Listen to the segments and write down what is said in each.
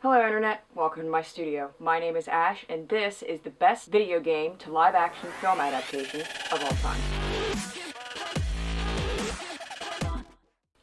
Hello Internet, welcome to my studio. My name is Ash, and this is the best video game to live-action film adaptation of all time.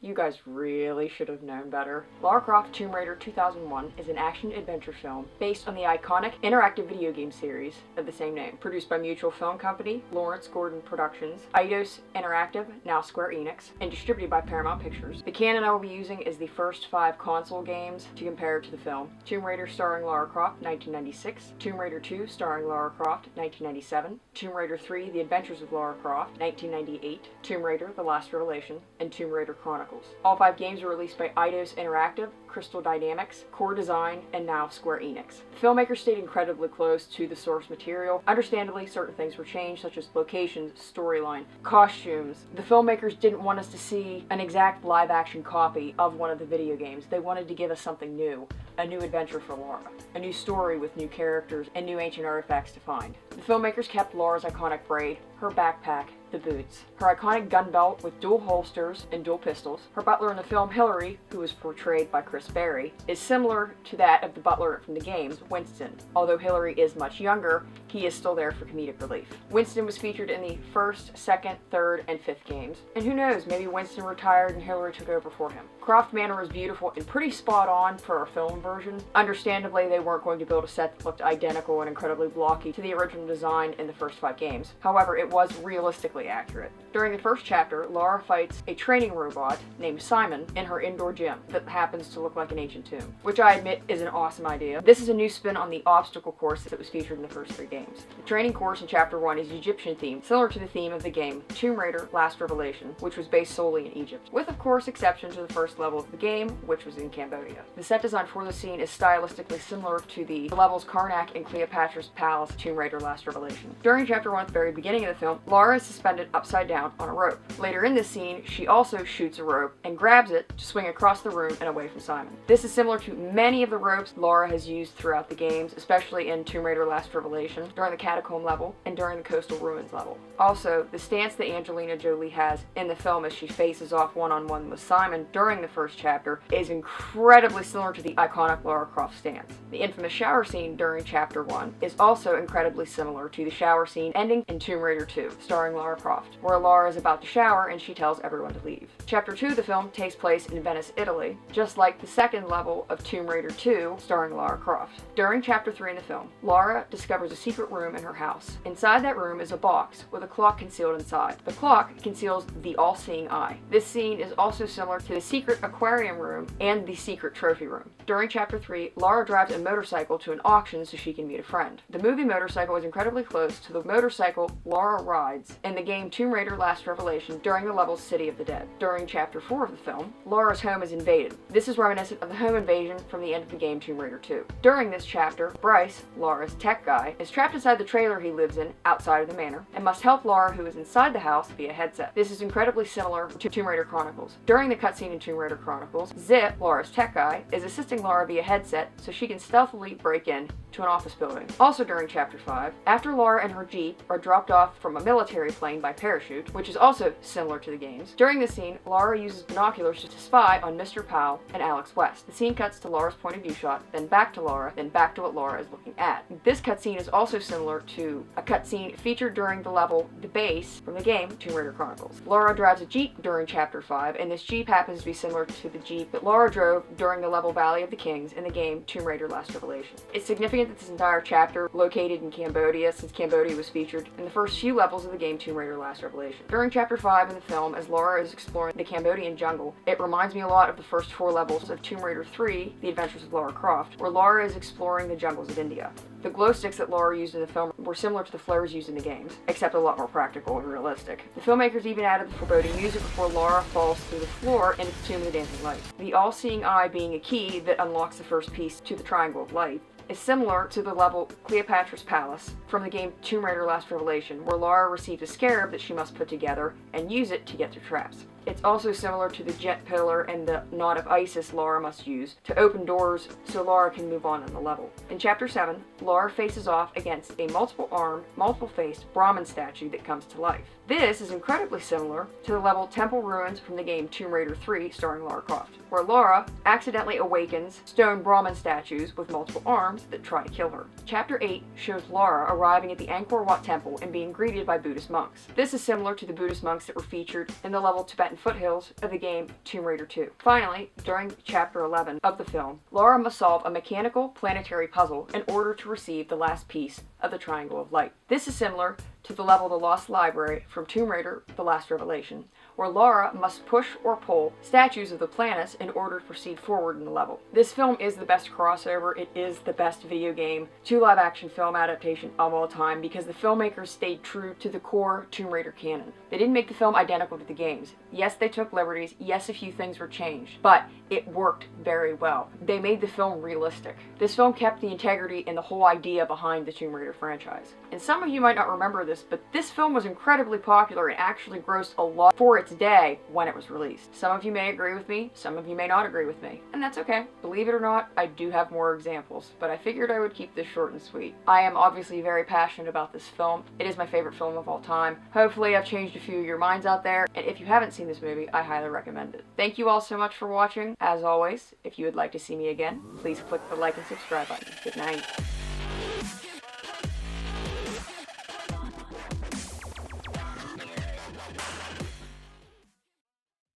You guys really should have known better. Lara Croft Tomb Raider 2001 is an action-adventure film based on the iconic interactive video game series of the same name, produced by Mutual Film Company, Lawrence Gordon Productions, Eidos Interactive, now Square Enix, and distributed by Paramount Pictures. The canon I will be using is the first 5 console games to compare to the film. Tomb Raider starring Lara Croft, 1996, Tomb Raider 2 starring Lara Croft, 1997, Tomb Raider 3 The Adventures of Lara Croft, 1998, Tomb Raider The Last Revelation, and Tomb Raider Chronicles. All 5 games were released by Eidos Interactive, Crystal Dynamics, Core Design, and now Square Enix. The filmmakers stayed incredibly close to the source material. Understandably, certain things were changed, such as locations, storyline, costumes. The filmmakers didn't want us to see an exact live-action copy of one of the video games. They wanted to give us something new, a new adventure for Lara, a new story with new characters and new ancient artifacts to find. The filmmakers kept Lara's iconic braid, her backpack, the boots, her iconic gun belt with dual holsters and dual pistols. Her butler in the film, Hillary, who was portrayed by Chris Berry, is similar to that of the butler from the games, Winston. Although Hillary is much younger, he is still there for comedic relief. Winston was featured in the first, second, third, and fifth games. And who knows, maybe Winston retired and Hillary took over for him. Croft Manor is beautiful and pretty spot on for a film version. Understandably, they weren't going to build a set that looked identical and incredibly blocky to the original design in the first 5 games. However, it was realistically accurate. During the first chapter, Lara fights a training robot named Simon in her indoor gym that happens to look like an ancient tomb, which I admit is an awesome idea. This is a new spin on the obstacle course that was featured in the first 3 games. The training course in Chapter 1 is Egyptian themed, similar to the theme of the game Tomb Raider Last Revelation, which was based solely in Egypt, with of course exception to the first level of the game, which was in Cambodia. The set design for the scene is stylistically similar to the levels Karnak and Cleopatra's Palace Tomb Raider Last Revelation. During Chapter 1 at the very beginning of the film, Lara is suspended upside down on a rope. Later in this scene, she also shoots a rope and grabs it to swing across the room and away from Simon. This is similar to many of the ropes Lara has used throughout the games, especially in Tomb Raider Last Revelation, during the Catacomb level, and during the Coastal Ruins level. Also, the stance that Angelina Jolie has in the film as she faces off one-on-one with Simon during the first chapter is incredibly similar to the iconic Lara Croft stance. The infamous shower scene during Chapter 1 is also incredibly similar to the shower scene ending in Tomb Raider 2, starring Lara Croft, where Lara is about to shower and she tells everyone to leave. Chapter 2 of the film takes place in Venice, Italy, just like the second level of Tomb Raider 2, starring Lara Croft. During Chapter 3 in the film, Lara discovers a secret room in her house. Inside that room is a box with a clock concealed inside. The clock conceals the all-seeing eye. This scene is also similar to the secret aquarium room and the secret trophy room. During Chapter 3, Lara drives a motorcycle to an auction so she can meet a friend. The movie motorcycle is incredibly close to the motorcycle Lara rides in the game Tomb Raider Last Revelation during the level City of the Dead. During Chapter 4 of the film, Lara's home is invaded. This is reminiscent of the home invasion from the end of the game Tomb Raider 2. During this chapter, Bryce, Lara's tech guy, is trapped inside the trailer he lives in outside of the manor and must help Lara, who is inside the house, via headset. This is incredibly similar to Tomb Raider Chronicles. During the cutscene in Tomb Raider Chronicles, Zip, Lara's tech guy, is assisting Lara via headset so she can stealthily break in to an office building. Also during Chapter 5, after Lara and her Jeep are dropped off from a military plane by parachute, which is also similar to the games, during this scene, Lara uses binoculars to spy on Mr. Powell and Alex West. The scene cuts to Lara's point of view shot, then back to Lara, then back to what Lara is looking at. This cutscene is also similar to a cutscene featured during the level The Base from the game Tomb Raider Chronicles. Lara drives a Jeep during Chapter 5, and this Jeep happens to be similar to the Jeep that Lara drove during the level Valley of the Kings in the game Tomb Raider Last Revelation. It's significant that this entire chapter located in Cambodia, since Cambodia was featured in the first few levels of the game Tomb Raider Last Revelation. During Chapter 5 in the film, as Lara is exploring the Cambodian jungle, it reminds me a lot of the first 4 levels of Tomb Raider 3, The Adventures of Lara Croft, where Lara is exploring the jungles of India. The glow sticks that Lara used in the film were similar to the flares used in the games, except a lot more practical and realistic. The filmmakers even added the foreboding music before Lara falls through the floor into the Tomb of the Dancing Light. The all-seeing eye being a key that unlocks the first piece to the Triangle of Light is similar to the level Cleopatra's Palace from the game Tomb Raider Last Revelation, where Lara receives a scarab that she must put together and use it to get through traps. It's also similar to the jet pillar and the knot of Isis Lara must use to open doors so Lara can move on in the level. In Chapter 7, Lara faces off against a multiple-armed, multiple-faced Brahmin statue that comes to life. This is incredibly similar to the level Temple Ruins from the game Tomb Raider 3 starring Lara Croft, where Lara accidentally awakens stone Brahmin statues with multiple arms that try to kill her. Chapter 8 shows Lara arriving at the Angkor Wat Temple and being greeted by Buddhist monks. This is similar to the Buddhist monks that were featured in the level Tibetan Foothills of the game Tomb Raider 2. Finally, during Chapter 11 of the film, Lara must solve a mechanical planetary puzzle in order to receive the last piece of the Triangle of Light. This is similar to the level The Lost Library from Tomb Raider The Last Revelation, where Lara must push or pull statues of the planets in order to proceed forward in the level. This film is the best crossover, it is the best video game to live action film adaptation of all time because the filmmakers stayed true to the core Tomb Raider canon. They didn't make the film identical to the games. Yes, they took liberties, yes, a few things were changed, but it worked very well. They made the film realistic. This film kept the integrity and the whole idea behind the Tomb Raider franchise. And some of you might not remember this, but this film was incredibly popular and actually grossed a lot for its day when it was released. Some of you may agree with me, some of you may not agree with me, and that's okay. Believe it or not, I do have more examples, but I figured I would keep this short and sweet. I am obviously very passionate about this film. It is my favorite film of all time. Hopefully I've changed a few of your minds out there, and if you haven't seen this movie, I highly recommend it. Thank you all so much for watching. As always, if you would like to see me again, please click the like and subscribe button. Good night.